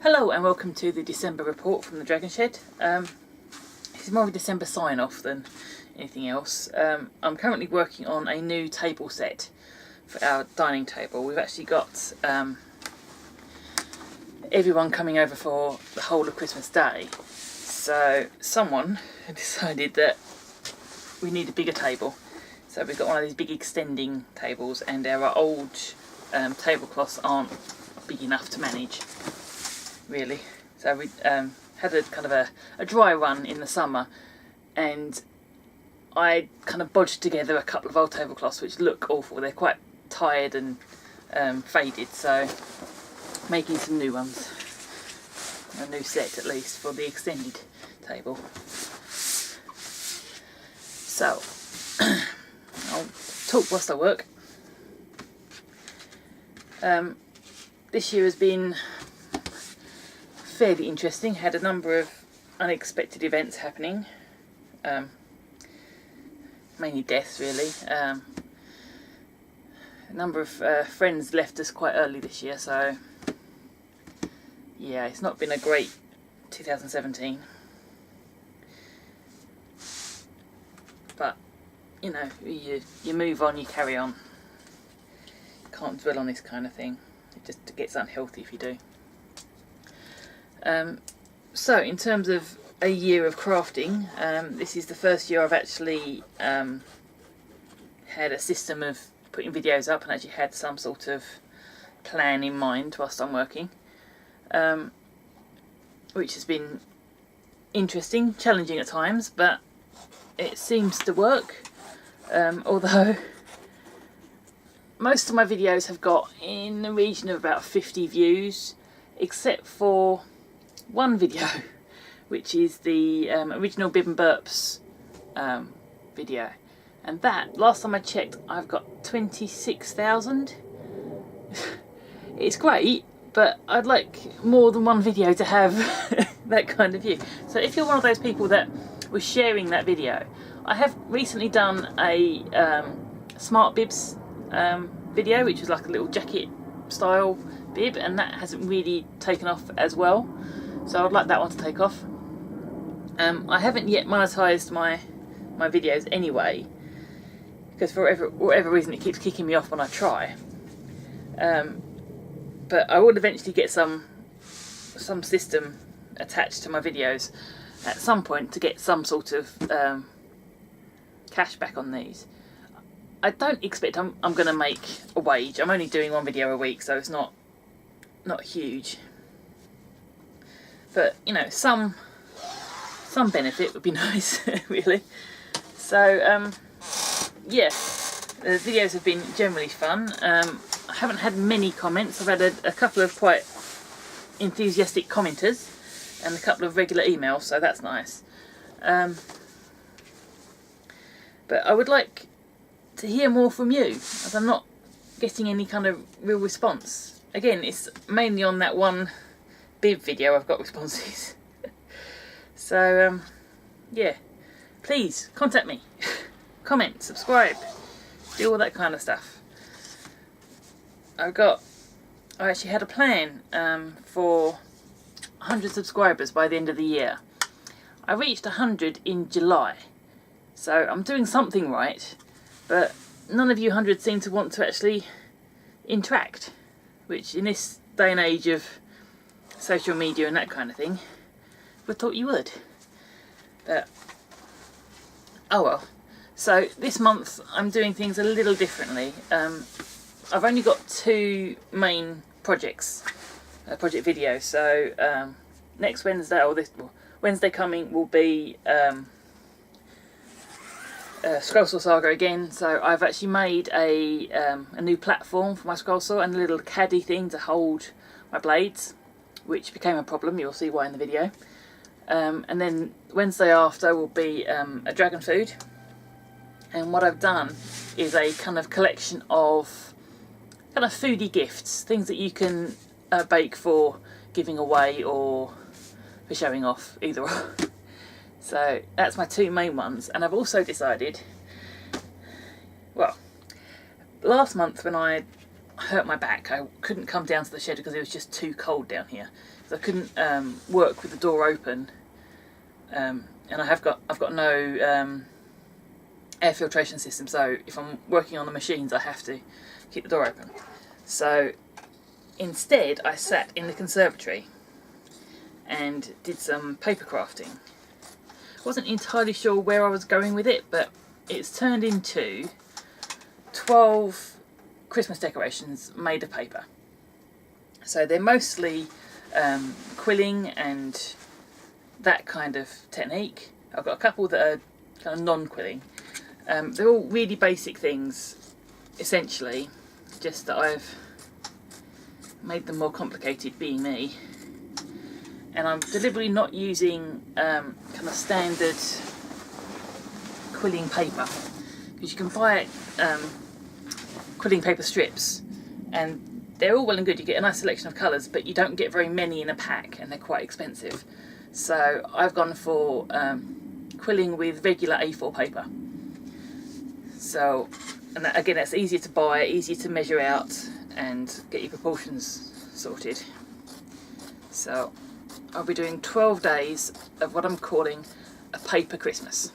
Hello and welcome to the December report from the Dragon Shed. This is more of a December sign-off than anything else. I'm currently working on a new table set for our dining table. We've actually got everyone coming over for the whole of Christmas Day. So someone decided that we need a bigger table. So we've got one of these big extending tables, and our old tablecloths aren't big enough to manage, really. So we had a kind of a dry run in the summer, and I kind of bodged together a couple of old tablecloths which look awful. They're quite tired and faded, so making some new ones, a new set at least for the extended table. So I'll talk whilst I work. This year has been fairly interesting. Had a number of unexpected events happening, mainly deaths really. A number of friends left us quite early this year, so yeah, it's not been a great 2017. But you know, you move on, you carry on. Can't dwell on this kind of thing. It just gets unhealthy if you do. So in terms of a year of crafting, this is the first year I've actually had a system of putting videos up and actually had some sort of plan in mind whilst I'm working, which has been interesting, challenging at times, but it seems to work. Although most of my videos have got in the region of about 50 views, except for one video, which is the original Bib and Burps video, and that, last time I checked, I've got 26,000. It's great, but I'd like more than one video to have that kind of view. So if you're one of those people that was sharing that video, I have recently done a Smart Bibs video, which was like a little jacket style bib, and that hasn't really taken off as well, so I'd like that one to take off. I haven't yet monetised my videos anyway, because for whatever reason it keeps kicking me off when I try. But I will eventually get some system attached to my videos at some point to get some sort of cash back on these. I don't expect I'm going to make a wage. I'm only doing one video a week, so it's not huge. But you know, some benefit would be nice, really. So yeah, the videos have been generally fun. I haven't had many comments. I've had a couple of quite enthusiastic commenters and a couple of regular emails, so that's nice. But I would like to hear more from you, as I'm not getting any kind of real response. Again, it's mainly on that one bib video I've got responses. So yeah, please contact me, comment, subscribe, do all that kind of stuff. I actually had a plan for 100 subscribers by the end of the year. I reached 100 in July, so I'm doing something right, but none of you 100 seem to want to actually interact, which in this day and age of social media and that kind of thing, I thought you would. But oh well. So this month I'm doing things a little differently. I've only got two main project videos. So next Wednesday, or Wednesday coming, will be Scrollsaw Saga again. So I've actually made a new platform for my Scrollsaw and a little caddy thing to hold my blades, which became a problem. You'll see why in the video. And then Wednesday after will be a dragon food, and what I've done is a kind of collection of kind of foodie gifts, things that you can bake for giving away or for showing off, either or. So that's my two main ones. And I've also decided, well, last month when I hurt my back. I couldn't come down to the shed because it was just too cold down here. So I couldn't work with the door open, and I've got no air filtration system. So if I'm working on the machines, I have to keep the door open. So instead, I sat in the conservatory and did some paper crafting. Wasn't entirely sure where I was going with it, but it's turned into 12 Christmas decorations made of paper. So they're mostly quilling and that kind of technique. I've got a couple that are kind of non-quilling. They're all really basic things, essentially, just that I've made them more complicated, being me. And I'm deliberately not using kind of standard quilling paper, because you can buy quilling paper strips and they're all well and good. You get a nice selection of colours, but you don't get very many in a pack and they're quite expensive. So I've gone for quilling with regular A4 paper. So, and that, again, that's easier to buy, easier to measure out and get your proportions sorted. So I'll be doing 12 days of what I'm calling a paper Christmas.